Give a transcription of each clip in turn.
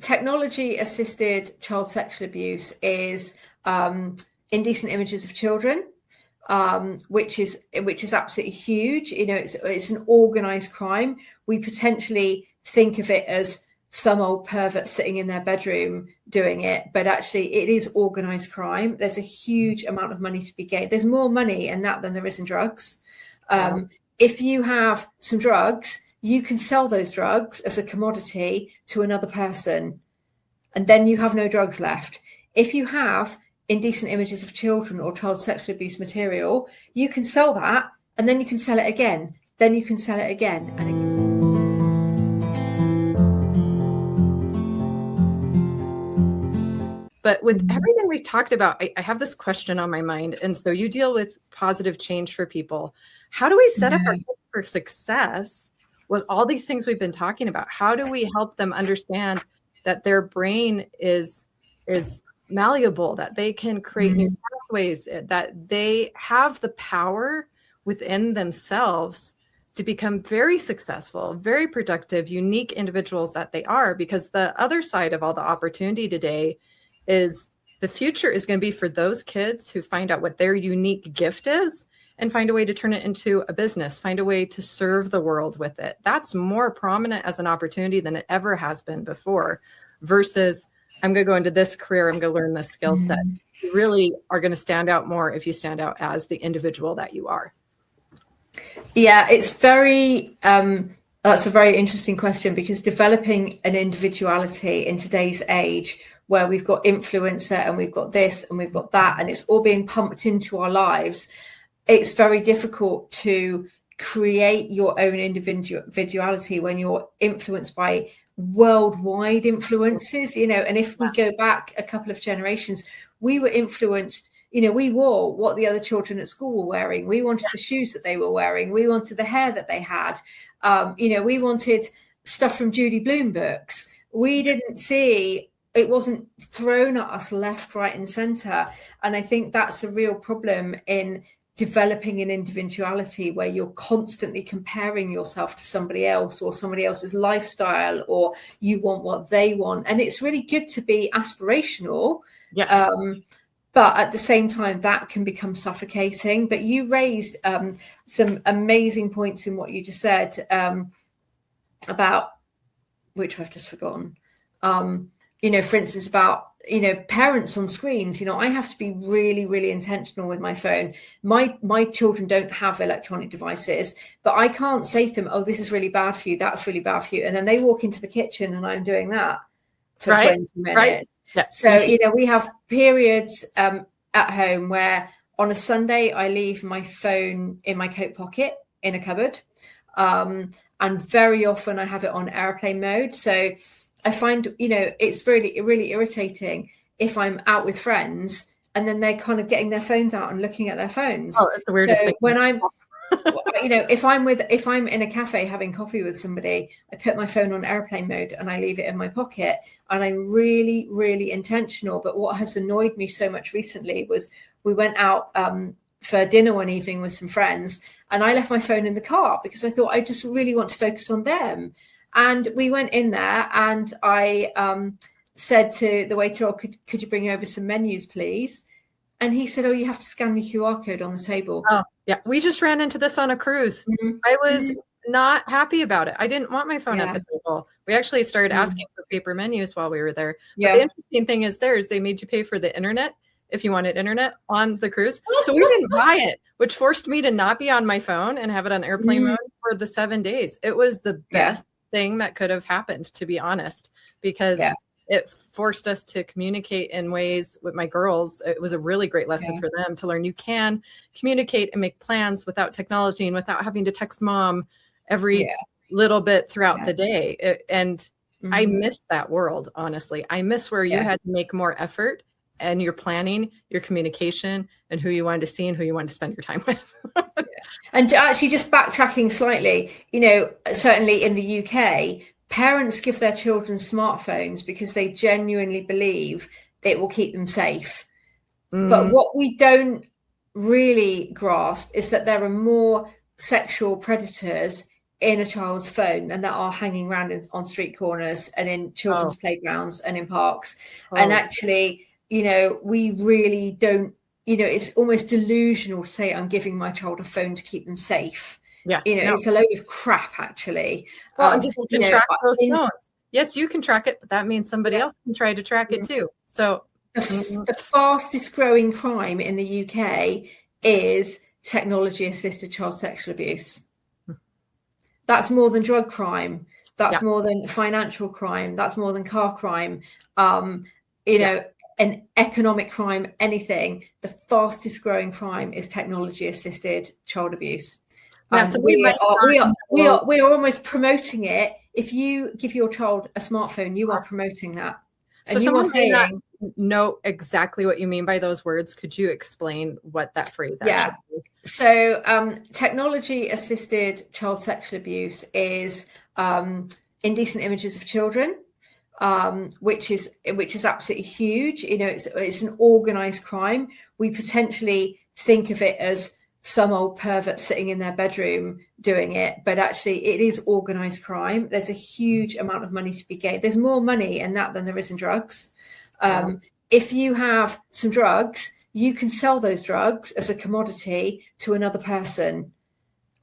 technology assisted child sexual abuse is indecent images of children, which is absolutely huge. You know, it's an organized crime. We potentially think of it as some old pervert sitting in their bedroom doing it, but actually it is organized crime. There's a huge amount of money to be gained. There's more money in that than there is in drugs. If you have some drugs, you can sell those drugs as a commodity to another person, and then you have no drugs left. If you have indecent images of children or child sexual abuse material, you can sell that, and then you can sell it again. Then you can sell it again and again. But with everything we've talked about, I have this question on my mind. And so you deal with positive change for people. How do we set up our kids for success with all these things we've been talking about? How do we help them understand that their brain is malleable, that they can create new pathways, that they have the power within themselves to become very successful, very productive, unique individuals that they are? Because the other side of all the opportunity today is the future is going to be for those kids who find out what their unique gift is and find a way to turn it into a business, find a way to serve the world with it. That's more prominent as an opportunity than it ever has been before, versus I'm going to go into this career, I'm going to learn this skill set. You really are going to stand out more if you stand out as the individual that you are. Yeah, it's very, that's a very interesting question, because developing an individuality in today's age, where we've got influencer and we've got this and we've got that, and it's all being pumped into our lives, it's very difficult to create your own individuality when you're influenced by worldwide influences, you know. And if we go back a couple of generations, we were influenced, you know, we wore what the other children at school were wearing. We wanted the shoes that they were wearing. We wanted the hair that they had. You know, we wanted stuff from Judy Blume books. We didn't see, it wasn't thrown at us left, right, and center. And I think that's a real problem in developing an individuality, where you're constantly comparing yourself to somebody else or somebody else's lifestyle, or you want what they want. And it's really good to be aspirational. Yes. But at the same time, that can become suffocating. But you raised some amazing points in what you just said, about, which I've just forgotten. You know, for instance, about, you know, parents on screens. You know, I have to be really, really intentional with my phone. My children don't have electronic devices, but I can't say to them, oh, this is really bad for you, that's really bad for you. And then they walk into the kitchen and I'm doing that for 20 minutes. Right. Yeah. So, you know, we have periods at home where on a Sunday I leave my phone in my coat pocket in a cupboard. And very often I have it on airplane mode. So I find, you know, it's really, really irritating if I'm out with friends and then they're kind of getting their phones out and looking at their phones. Oh, that's the weirdest thing. When I'm, you know, if I'm in a cafe having coffee with somebody, I put my phone on airplane mode and I leave it in my pocket, and I'm really, really intentional. But what has annoyed me so much recently was we went out for dinner one evening with some friends, and I left my phone in the car because I thought I just really want to focus on them. And we went in there and I said to the waiter, oh, could you bring over some menus, please? And he said, oh, you have to scan the QR code on the table. Oh, yeah. We just ran into this on a cruise. I was not happy about it. I didn't want my phone at the table. We actually started asking for paper menus while we were there. But the interesting thing is they made you pay for the internet if you wanted internet on the cruise. So we didn't buy it, which forced me to not be on my phone and have it on airplane mode for the 7 days. It was the best thing that could have happened, to be honest, because it forced us to communicate in ways with my girls. It was a really great lesson for them to learn. You can communicate and make plans without technology and without having to text mom every little bit throughout the day. I missed that world, honestly. I miss where you had to make more effort and your planning, your communication, and who you wanted to see and who you wanted to spend your time with. And actually, just backtracking slightly, you know, certainly in the UK, parents give their children smartphones because they genuinely believe it will keep them safe. But what we don't really grasp is that there are more sexual predators in a child's phone and that are hanging around on street corners and in children's playgrounds and in parks. And actually, you know, we really don't, you know, it's almost delusional to say I'm giving my child a phone to keep them safe. Yeah. You know, it's a load of crap, actually. Well, and people can track those phones. Yes, you can track it, but that means somebody else can try to track it too. So the fastest growing crime in the UK is technology assisted child sexual abuse. That's more than drug crime. That's more than financial crime. That's more than car crime. You know, an economic crime, anything. The fastest growing crime is technology assisted child abuse. So we are almost promoting it. If you give your child a smartphone, you are promoting that. So someone may not know exactly what you mean by those words. Could you explain what that phrase actually is? So technology assisted child sexual abuse is indecent images of children, which is absolutely huge. You know, it's an organized crime. We potentially think of it as some old pervert sitting in their bedroom doing it, but actually it is organized crime. There's a huge amount of money to be gained. There's more money in that than there is in drugs. If you have some drugs, you can sell those drugs as a commodity to another person,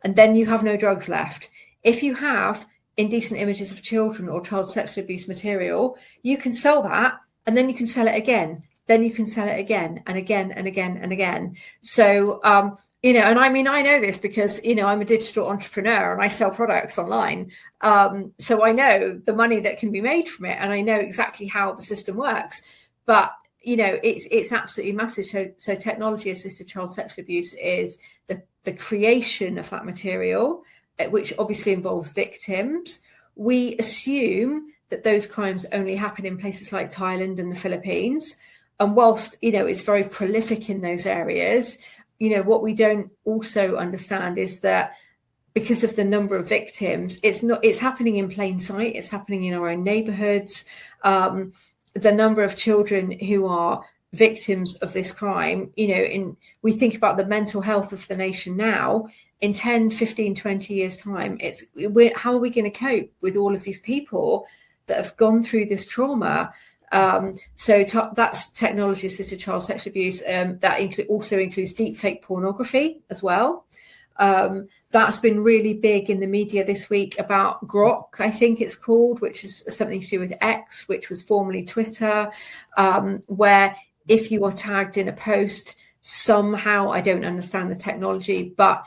and then you have no drugs left. If you have indecent images of children or child sexual abuse material, you can sell that, and then you can sell it again. Then you can sell it again and again and again and again. So, you know, and I mean, I know this because, you know, I'm a digital entrepreneur and I sell products online. So I know the money that can be made from it, and I know exactly how the system works. But, you know, it's absolutely massive. So technology assisted child sexual abuse is the creation of that material, which obviously involves victims. We assume that those crimes only happen in places like Thailand and the Philippines. And whilst, you know, it's very prolific in those areas, you know, what we don't also understand is that because of the number of victims, it's happening in plain sight. It's happening in our own neighborhoods. The number of children who are victims of this crime, you know, we think about the mental health of the nation now. In 10, 15, 20 years time, how are we going to cope with all of these people that have gone through this trauma? So that's technology assisted child sexual abuse. That also includes deep fake pornography as well. That's been really big in the media this week about Grok, I think it's called, which is something to do with X, which was formerly Twitter, where if you are tagged in a post, somehow, I don't understand the technology, but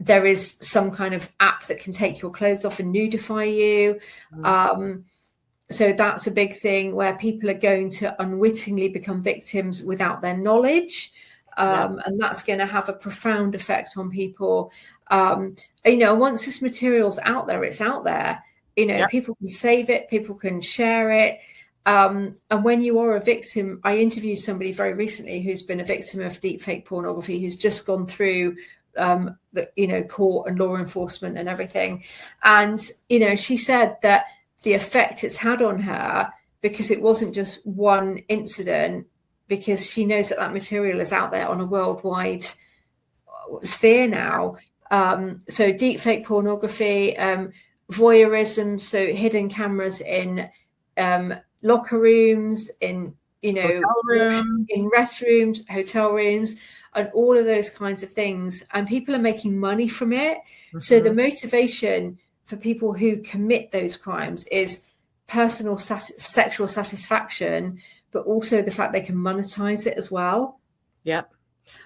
there is some kind of app that can take your clothes off and nudify you. So that's a big thing where people are going to unwittingly become victims without their knowledge. And that's going to have a profound effect on people. You know, once this material's out there, it's out there. You know, people can save it, people can share it. And when you are a victim, I interviewed somebody very recently who's been a victim of deepfake pornography, who's just gone through the, you know, court and law enforcement and everything. And, you know, she said that the effect it's had on her, because it wasn't just one incident, because she knows that material is out there on a worldwide sphere now. So deepfake pornography, voyeurism, so hidden cameras in locker rooms, in, you know, in restrooms, hotel rooms, and all of those kinds of things. And people are making money from it. So the motivation for people who commit those crimes is personal sexual satisfaction, but also the fact they can monetize it as well. Yep.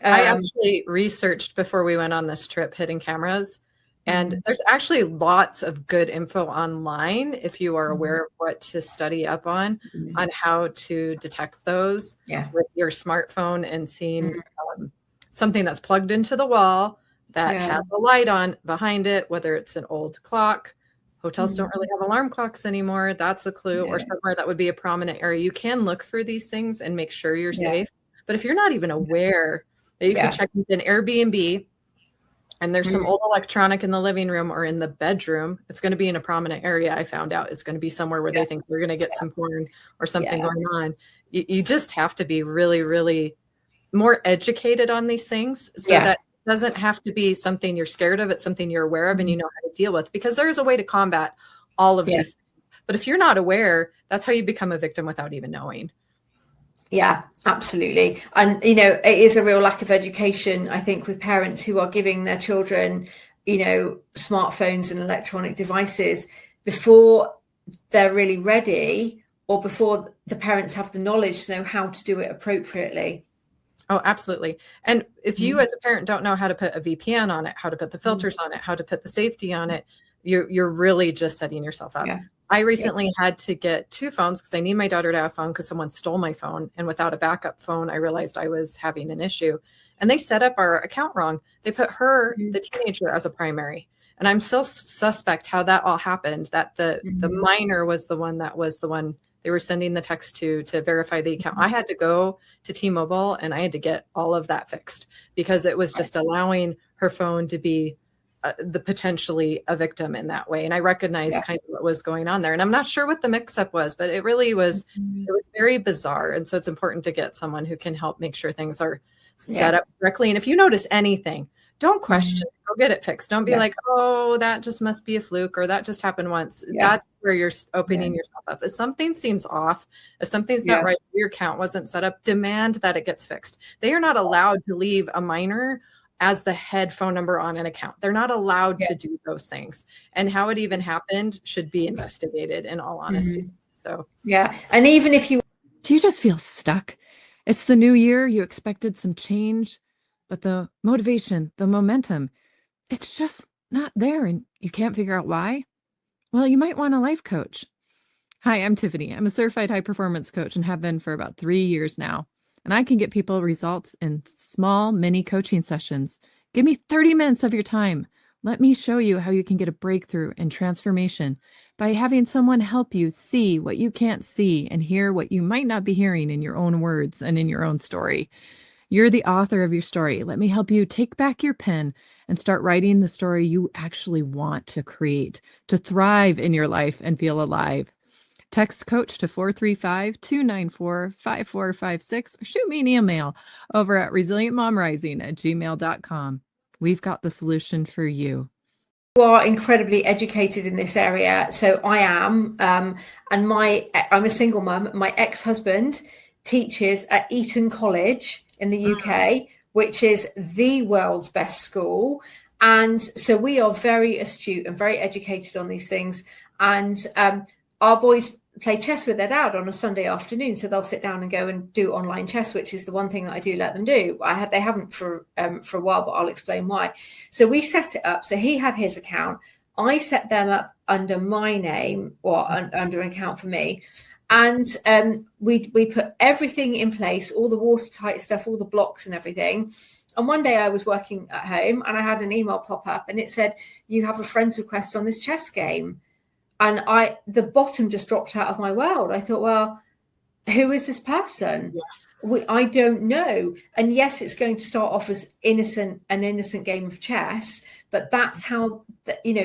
I actually researched before we went on this trip hidden cameras, and there's actually lots of good info online if you are aware of what to study up on how to detect those with your smartphone, and seeing something that's plugged into the wall that has a light on behind it, whether it's an old clock. Hotels don't really have alarm clocks anymore. That's a clue. Or somewhere that would be a prominent area. You can look for these things and make sure you're safe. But if you're not even aware, that you can check with an Airbnb, and there's some old electronic in the living room or in the bedroom, it's going to be in a prominent area. I found out it's going to be somewhere where they think they're going to get some porn or something going on. You just have to be really, really more educated on these things, so that doesn't have to be something you're scared of. It's something you're aware of and you know how to deal with, because there's a way to combat all of these things. But if you're not aware, that's how you become a victim without even knowing. Yeah, absolutely. And, you know, it is a real lack of education, I think, with parents who are giving their children, you know, smartphones and electronic devices before they're really ready, or before the parents have the knowledge to know how to do it appropriately. Oh, absolutely. And if you as a parent don't know how to put a VPN on it, how to put the filters on it, how to put the safety on it, you're really just setting yourself up. Yeah. I recently had to get 2 phones because I need my daughter to have a phone because someone stole my phone. And without a backup phone, I realized I was having an issue. And they set up our account wrong. They put her, the teenager, as a primary. And I'm still suspect how that all happened, that the minor was the one they were sending the text to verify the account. I had to go to T-Mobile and I had to get all of that fixed because it was just allowing her phone to be the potentially a victim in that way. And I recognized kind of what was going on there. And I'm not sure what the mix-up was, but it really was, it was very bizarre. And so it's important to get someone who can help make sure things are set up correctly. And if you notice anything, don't question it. Go get it fixed. Don't be like, oh, that just must be a fluke, or that just happened once. That's where you're opening yourself up. If something seems off, if something's not right, your account wasn't set up, demand that it gets fixed. They are not allowed to leave a minor as the head phone number on an account. They're not allowed to do those things. And how it even happened should be investigated, in all honesty. So, and even if you... Do you just feel stuck? It's the new year. You expected some change, but the motivation, the momentum, it's just not there, and you can't figure out why? Well, you might want a life coach. Hi, I'm Tiffany. I'm a certified high performance coach and have been for about 3 years now. And I can get people results in small mini coaching sessions. Give me 30 minutes of your time. Let me show you how you can get a breakthrough and transformation by having someone help you see what you can't see and hear what you might not be hearing in your own words and in your own story. You're the author of your story. Let me help you take back your pen and start writing the story you actually want to create, to thrive in your life and feel alive. Text coach to 435-294-5456 or shoot me an email over at resilientmomrising@gmail.com. We've got the solution for you. You are incredibly educated in this area. So I am, and I'm a single mum. My ex-husband teaches at Eton College in the UK, which is the world's best school. And so we are very astute and very educated on these things. And our boys play chess with their dad on a Sunday afternoon. So they'll sit down and go and do online chess, which is the one thing that I do let them do. They haven't for a while, but I'll explain why. So we set it up. So he had his account. I set them up under my name, or under an account for me. And we put everything in place, all the watertight stuff, all the blocks and everything. And one day I was working at home and I had an email pop up and it said, you have a friend's request on this chess game. And the bottom just dropped out of my world. I thought, well, who is this person? I don't know. And yes, it's going to start off as an innocent game of chess, but that's how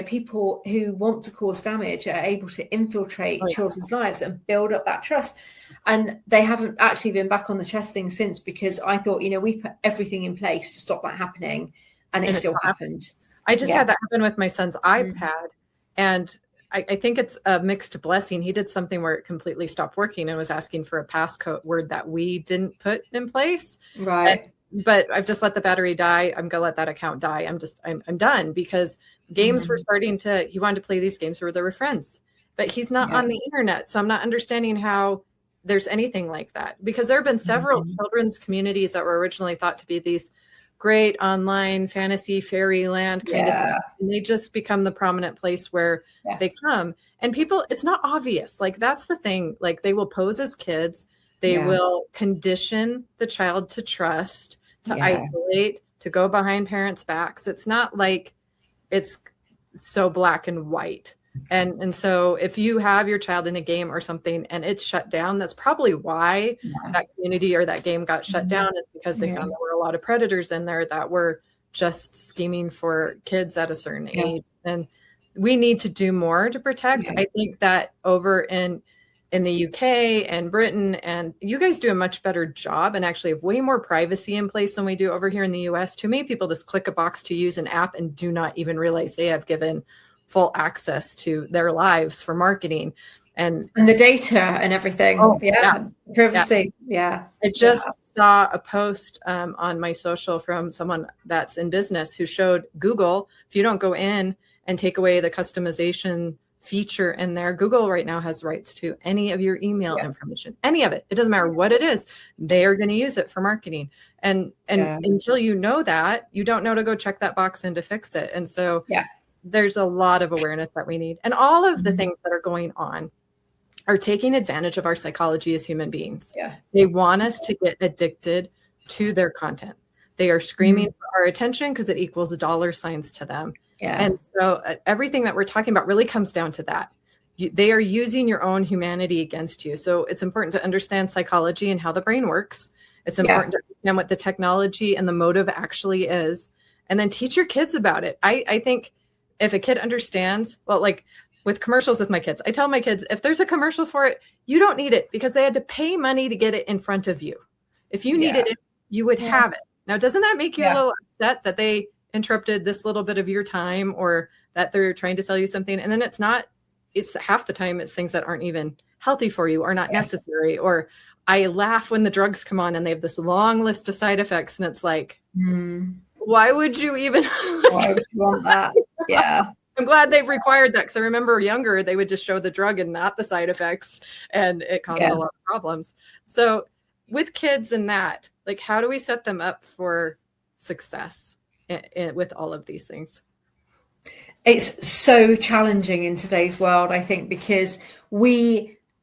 people who want to cause damage are able to infiltrate children's lives and build up that trust. And they haven't actually been back on the chess thing since, because I thought, we put everything in place to stop that happening, and it still happened. I just had that happen with my son's iPad, and I think it's a mixed blessing. He did something where it completely stopped working and was asking for a passcode word that we didn't put in place. Right. But I've just let the battery die. I'm going to let that account die. I'm done, because games were starting to, he wanted to play these games where there were friends, but he's not on the internet. So I'm not understanding how there's anything like that, because there have been several children's communities that were originally thought to be these great online fantasy fairyland kind of thing. And they just become the prominent place where they come, and people, it's not obvious. Like, that's the thing. Like, they will pose as kids. They will condition the child to trust, to isolate, to go behind parents' backs. It's not like it's so black and white. And so if you have your child in a game or something and it's shut down, that's probably why that community or that game got shut down, is because they found there were a lot of predators in there that were just scheming for kids at a certain age. And we need to do more to protect. I think that over in in the UK and Britain, and you guys do a much better job and actually have way more privacy in place than we do over here in the US. Too many people just click a box to use an app and do not even realize they have given full access to their lives for marketing and the data and everything. Privacy. Yeah. I just saw a post on my social from someone that's in business who showed Google, if you don't go in and take away the customization feature in there, Google right now has rights to any of your email information, any of it. It doesn't matter what it is. They are going to use it for marketing. And until you know that, you don't know to go check that box and to fix it. And so there's a lot of awareness that we need. And all of the things that are going on are taking advantage of our psychology as human beings. Yeah. They want us to get addicted to their content. They are screaming for our attention because it equals dollar signs to them. Yeah. And so everything that we're talking about really comes down to that. They are using your own humanity against you. So it's important to understand psychology and how the brain works. It's important to understand what the technology and the motive actually is, and then teach your kids about it. I think if a kid understands, well, like with commercials with my kids, I tell my kids, if there's a commercial for it, you don't need it because they had to pay money to get it in front of you. If you needed it, you would have it. Now, doesn't that make you a little upset that they interrupted this little bit of your time, or that they're trying to sell you something? And then it's half the time it's things that aren't even healthy for you or not necessary. Or I laugh when the drugs come on and they have this long list of side effects, and it's like, why would you even why would you want that? Yeah. I'm glad they've required that, because I remember younger, they would just show the drug and not the side effects, and it caused a lot of problems. So with kids and that, like, how do we set them up for success with all of these things? It's so challenging in today's world, I think, because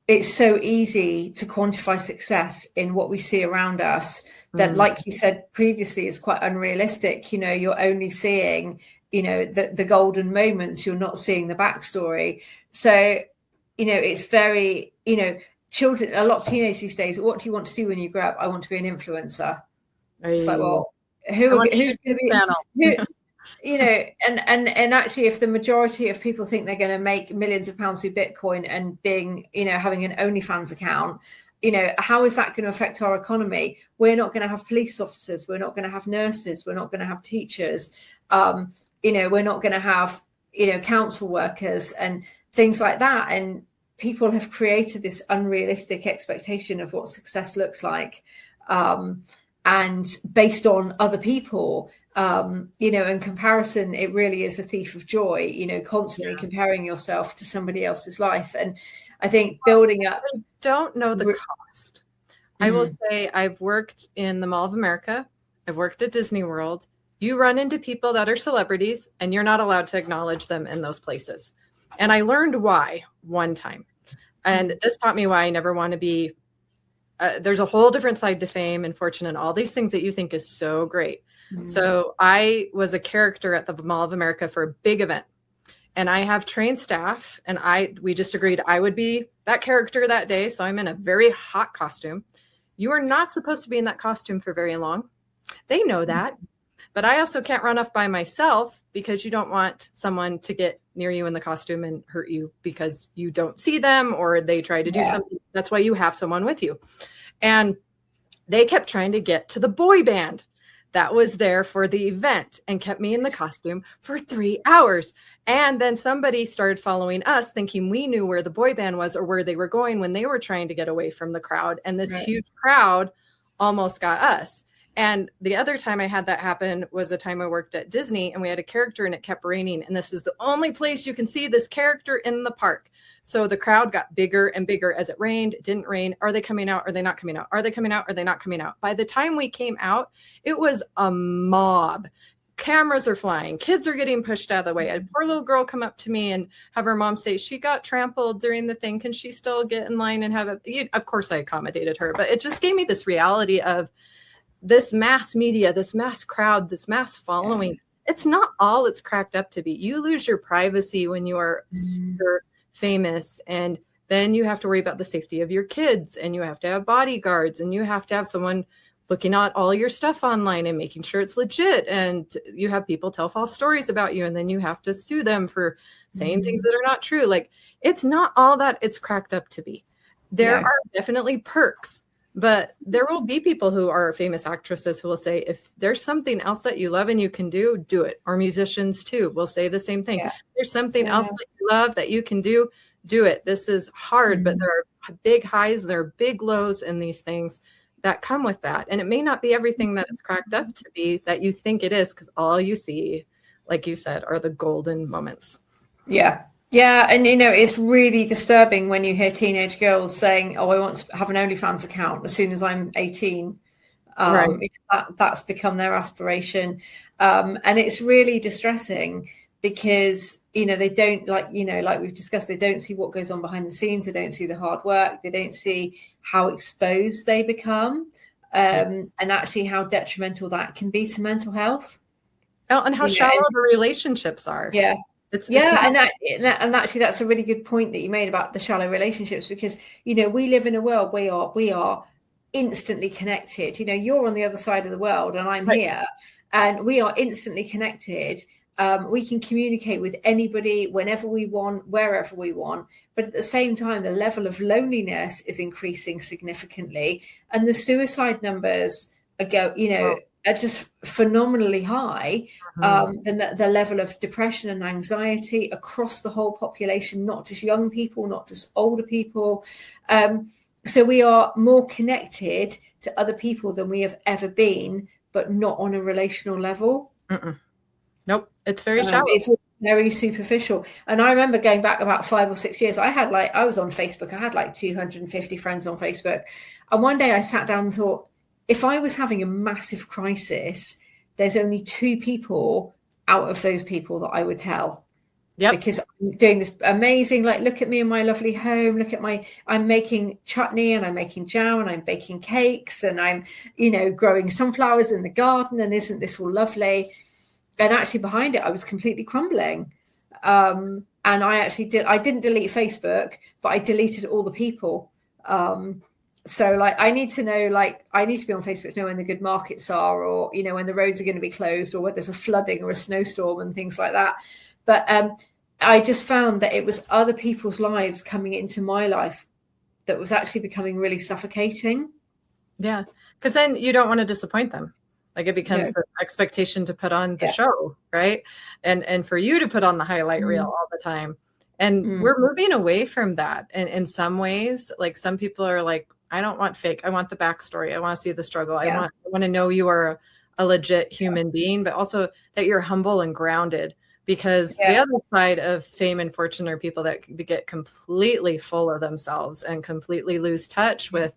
it's so easy to quantify success in what we see around us that, like you said previously, is quite unrealistic. You know, you're only seeing, you know, the golden moments, you're not seeing the backstory. So, you know, it's very, you know, children, a lot of teenagers these days, what do you want to do when you grow up? I want to be an influencer. It's like, well, who's going to be, you know, and actually, if the majority of people think they're going to make millions of pounds through Bitcoin and being, you know, having an OnlyFans account, you know, how is that going to affect our economy? We're not going to have police officers. We're not going to have nurses. We're not going to have teachers. You know, we're not going to have, you know, council workers and things like that. And people have created this unrealistic expectation of what success looks like. And based on other people, you know, in comparison, it really is a thief of joy, you know, constantly comparing yourself to somebody else's life. And I think building up. I don't know the cost. I will say I've worked in the Mall of America. I've worked at Disney World. You run into people that are celebrities and you're not allowed to acknowledge them in those places. And I learned why one time. And this taught me why I never want to be. There's a whole different side to fame and fortune and all these things that you think is so great. So I was a character at the Mall of America for a big event. And I have trained staff, and we just agreed I would be that character that day. So I'm in a very hot costume. You are not supposed to be in that costume for very long. They know that. But I also can't run off by myself, because you don't want someone to get near you in the costume and hurt you because you don't see them or they try to do something. That's why you have someone with you. And they kept trying to get to the boy band that was there for the event and kept me in the costume for 3 hours. And then somebody started following us, thinking we knew where the boy band was or where they were going when they were trying to get away from the crowd. And this huge crowd almost got us. And the other time I had that happen was a time I worked at Disney, and we had a character and it kept raining. And this is the only place you can see this character in the park. So the crowd got bigger and bigger as it rained. It didn't rain. Are they coming out? Are they not coming out? Are they coming out? Are they not coming out? By the time we came out, it was a mob. Cameras are flying. Kids are getting pushed out of the way. A poor little girl come up to me and have her mom say, she got trampled during the thing. Can she still get in line and have it? Of course I accommodated her, but it just gave me this reality of this mass media, this mass crowd, this mass following. It's not all it's cracked up to be. You lose your privacy when you are super famous, and then you have to worry about the safety of your kids, and you have to have bodyguards, and you have to have someone looking at all your stuff online and making sure it's legit. And you have people tell false stories about you, and then you have to sue them for saying things that are not true. Like, it's not all that it's cracked up to be. There are definitely perks, but there will be people who are famous actresses who will say, if there's something else that you love and you can do it. Or musicians too will say the same thing. There's something else that you love that you can do it. This is hard, but there are big highs, there are big lows in these things that come with that. And it may not be everything that it's cracked up to be that you think it is, because all you see, like you said, are the golden moments. Yeah. And it's really disturbing when you hear teenage girls saying, oh, I want to have an OnlyFans account as soon as I'm 18. Right. That's become their aspiration. And it's really distressing because, they don't like we've discussed, they don't see what goes on behind the scenes. They don't see the hard work. They don't see how exposed they become, and actually how detrimental that can be to mental health. Oh, and how shallow the relationships are. Yeah. And actually that's a really good point that you made about the shallow relationships, because, we live in a world we are instantly connected. You're on the other side of the world and I'm here, and we are instantly connected. We can communicate with anybody whenever we want, wherever we want. But at the same time, the level of loneliness is increasing significantly, and the suicide numbers are just phenomenally high. The level of depression and anxiety across the whole population, not just young people, not just older people. So we are more connected to other people than we have ever been, but not on a relational level. Nope. It's very shallow. It's very superficial. And I remember going back about 5 or 6 years, I was on Facebook. I had 250 friends on Facebook. And one day I sat down and thought, if I was having a massive crisis, there's only 2 people out of those people that I would tell. Yeah, because I'm doing this amazing, look at me in my lovely home. Look at I'm making chutney and I'm making jam and I'm baking cakes and I'm, growing sunflowers in the garden. And isn't this all lovely? And actually behind it, I was completely crumbling. And I didn't delete Facebook, but I deleted all the people. So I need to know, I need to be on Facebook to know when the good markets are, or, when the roads are going to be closed, or whether there's a flooding or a snowstorm and things like that. But I just found that it was other people's lives coming into my life that was actually becoming really suffocating. Yeah. Because then you don't want to disappoint them. It becomes the expectation to put on the show, right? And for you to put on the highlight reel all the time. And we're moving away from that. And in some ways, some people are like, I don't want fake. I want the backstory. I want to see the struggle. I want to know you are a legit human being, but also that you're humble and grounded. Because the other side of fame and fortune are people that get completely full of themselves and completely lose touch with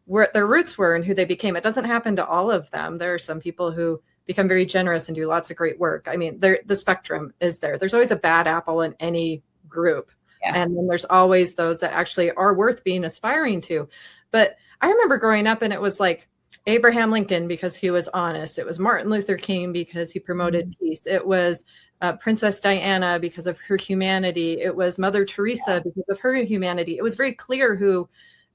where their roots were and who they became. It doesn't happen to all of them. There are some people who become very generous and do lots of great work. I mean, the spectrum is there. There's always a bad apple in any group. Yeah. And then there's always those that actually are worth being aspiring to. But I remember growing up and it was Abraham Lincoln because he was honest. It was Martin Luther King because he promoted peace. It was Princess Diana because of her humanity. It was Mother Teresa because of her humanity. It was very clear who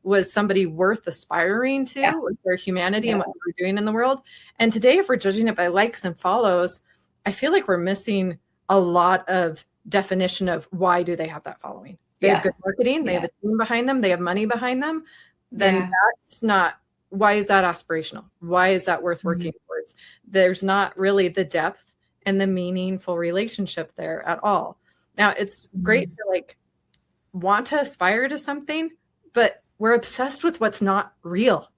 was somebody worth aspiring to with their humanity and what they were doing in the world. And today, if we're judging it by likes and follows, I feel like we're missing a lot of definition of why do they have that following. They have good marketing. They have a team behind them. They have money behind them. Then that's not, why is that aspirational? Why is that worth working towards? There's not really the depth and the meaningful relationship there at all. Now, it's great to want to aspire to something, but we're obsessed with what's not real.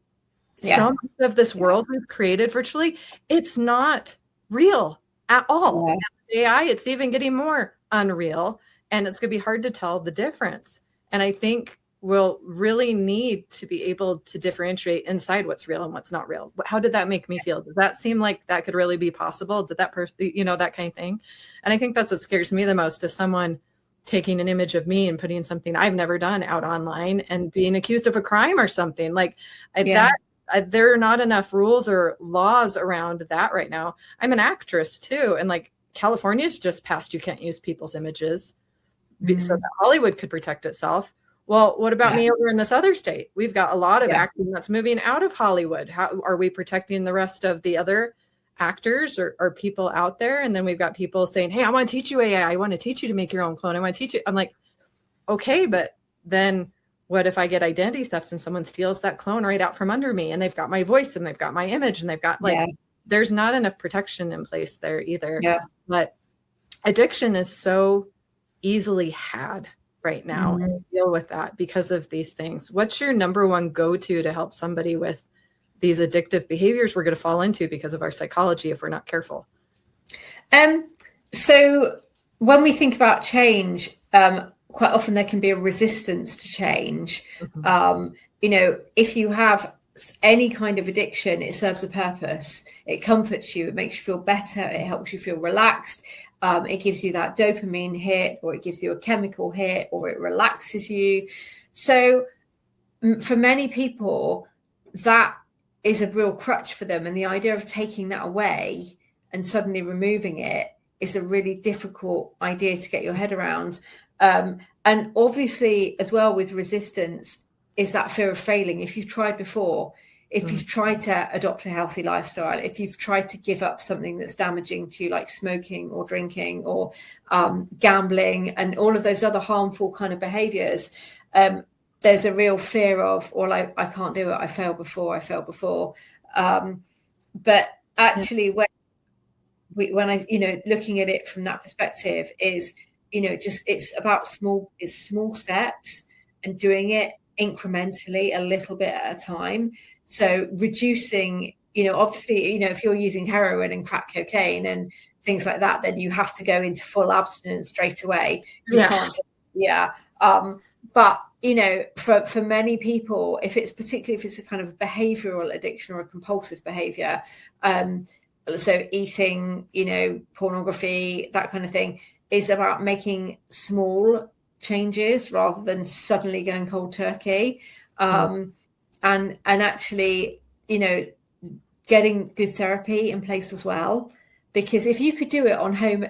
Yeah. So much of this world we've created virtually, it's not real at all. Yeah. With AI, it's even getting more unreal, and it's going to be hard to tell the difference. And I think we'll really need to be able to differentiate inside what's real and what's not real. How did that make me feel? Does that seem like that could really be possible? Did that person, that kind of thing? And I think that's what scares me the most, is someone taking an image of me and putting something I've never done out online and being accused of a crime or something there are not enough rules or laws around that right now. I'm an actress too. And California's just passed, you can't use people's images so that Hollywood could protect itself. Well, what about me over in this other state? We've got a lot of acting that's moving out of Hollywood. How are we protecting the rest of the other actors or people out there? And then we've got people saying, hey, I want to teach you AI. I want to teach you to make your own clone. I want to teach you. I'm like, okay, but then what if I get identity theft and someone steals that clone right out from under me, and they've got my voice and they've got my image and they've got there's not enough protection in place there either. But addiction is so easily had right now. Deal with that because of these things. What's your number one go-to to help somebody with these addictive behaviors we're going to fall into because of our psychology if we're not careful? So when we think about change, quite often there can be a resistance to change. If you have any kind of addiction, it serves a purpose. It comforts you. It makes you feel better. It helps you feel relaxed. It gives you that dopamine hit, or it gives you a chemical hit, or it relaxes you. So for many people, that is a real crutch for them. And the idea of taking that away and suddenly removing it is a really difficult idea to get your head around. And obviously, as well, with resistance is that fear of failing. If you've tried before, if you've tried to adopt a healthy lifestyle, if you've tried to give up something that's damaging to you, like smoking or drinking or gambling and all of those other harmful kind of behaviors, there's a real fear of, or like, I can't do it. I failed before. But actually, when I, looking at it from that perspective is, it's about small steps and doing it incrementally, a little bit at a time. So reducing, obviously, if you're using heroin and crack cocaine and things like that, then you have to go into full abstinence straight away. You can't. But, for many people, if it's a kind of behavioral addiction or a compulsive behavior, so eating, pornography, that kind of thing, is about making small changes rather than suddenly going cold turkey. And actually, getting good therapy in place as well. Because if you could do it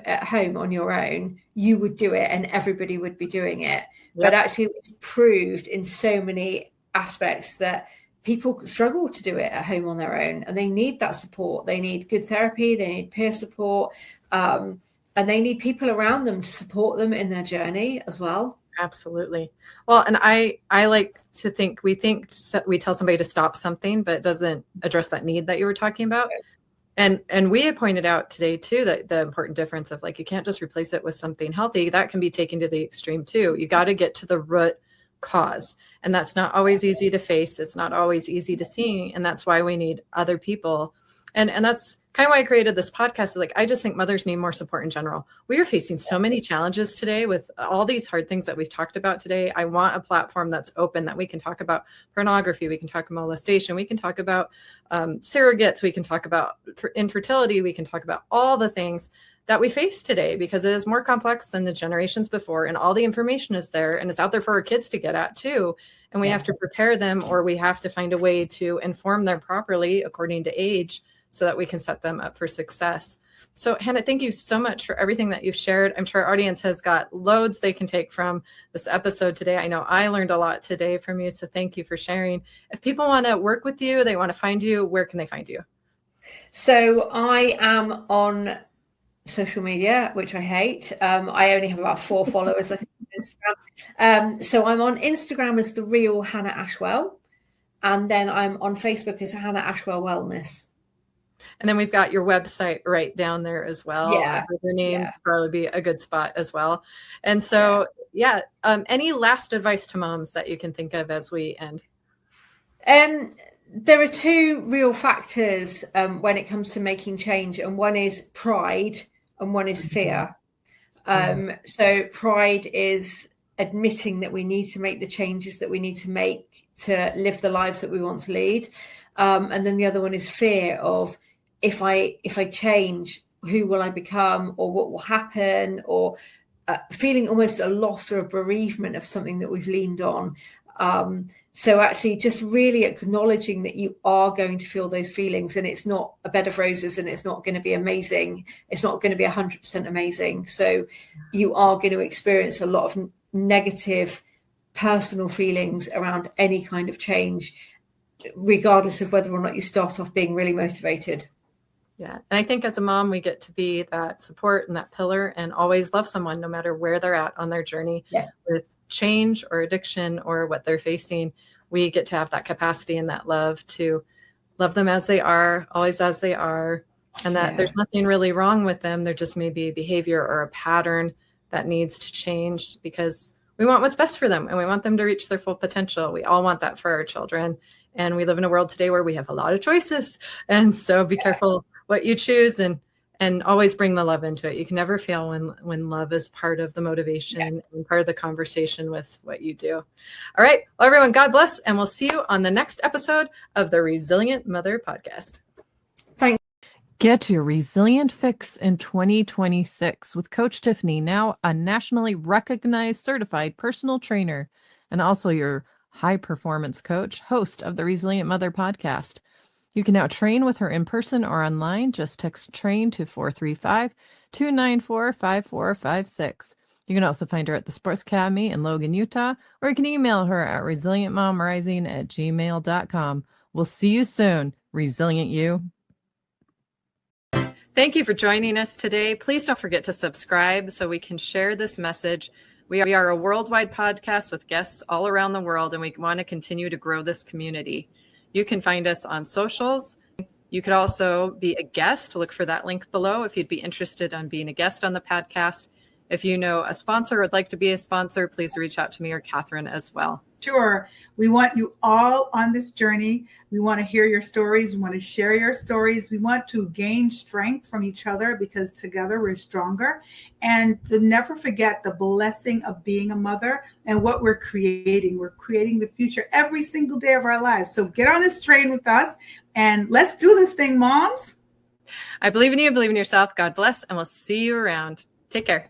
at home on your own, you would do it and everybody would be doing it. But actually it's proved in so many aspects that people struggle to do it at home on their own, and they need that support. They need good therapy, they need peer support, and they need people around them to support them in their journey as well. Absolutely. Well, and I like to think we tell somebody to stop something, but it doesn't address that need that you were talking about. And we had pointed out today too, that the important difference of, like, you can't just replace it with something healthy. That can be taken to the extreme too. You got to get to the root cause. And that's not always easy to face. It's not always easy to see. And that's why we need other people. And that's kind of why I created this podcast. Like, I just think mothers need more support in general. We are facing so many challenges today with all these hard things that we've talked about today. I want a platform that's open, that we can talk about pornography. We can talk about molestation. We can talk about surrogates. We can talk about infertility. We can talk about all the things that we face today, because it is more complex than the generations before, and all the information is there, and it's out there for our kids to get at too. And we have to prepare them, or we have to find a way to inform them properly according to age, so that we can set them up for success. So Hannah, thank you so much for everything that you've shared. I'm sure our audience has got loads they can take from this episode today. I know I learned a lot today from you, so thank you for sharing. If people want to work with you, they want to find you, where can they find you? So I am on social media, which I hate. I only have about 4 followers, I think, on Instagram. So I'm on Instagram as The Real Hannah Ashwell. And then I'm on Facebook as Hannah Ashwell Wellness. And then we've got your website right down there as well. Yeah. Your name probably be a good spot as well. And so, any last advice to moms that you can think of as we end? There are 2 real factors when it comes to making change, and one is pride and one is fear. So pride is admitting that we need to make the changes that we need to make to live the lives that we want to lead. And then the other one is fear of, if I change, who will I become, or what will happen, or feeling almost a loss or a bereavement of something that we've leaned on. So actually just really acknowledging that you are going to feel those feelings, and it's not a bed of roses, and it's not going to be amazing. It's not going to be 100% amazing. So you are going to experience a lot of negative personal feelings around any kind of change, regardless of whether or not you start off being really motivated. Yeah. And I think as a mom, we get to be that support and that pillar, and always love someone no matter where they're at on their journey with change or addiction or what they're facing, we get to have that capacity and that love to love them as they are, always as they are, and that there's nothing really wrong with them. There just may be a behavior or a pattern that needs to change, because we want what's best for them and we want them to reach their full potential. We all want that for our children. And we live in a world today where we have a lot of choices. And so be careful what you choose, and always bring the love into it. You can never fail when love is part of the motivation and part of the conversation with what you do. All right. Well, everyone, God bless. And we'll see you on the next episode of the Resilient Mother Podcast. Thanks. Get your resilient fix in 2026 with Coach Tiffany, now a nationally recognized certified personal trainer and also your high performance coach, host of the Resilient Mother Podcast. You can now train with her in person or online. Just text TRAIN to 435-294-5456. You can also find her at the Sports Academy in Logan, Utah, or you can email her at resilientmomrising@gmail.com. We'll see you soon. Resilient you. Thank you for joining us today. Please don't forget to subscribe so we can share this message. We are a worldwide podcast with guests all around the world, and we want to continue to grow this community. You can find us on socials. You could also be a guest. Look for that link below if you'd be interested in being a guest on the podcast. If you know a sponsor or would like to be a sponsor, please reach out to me or Catherine as well. Sure. We want you all on this journey. We want to hear your stories. We want to share your stories. We want to gain strength from each other, because together we're stronger. And to never forget the blessing of being a mother and what we're creating. We're creating the future every single day of our lives. So get on this train with us and let's do this thing, moms. I believe in you. Believe in yourself. God bless. And we'll see you around. Take care.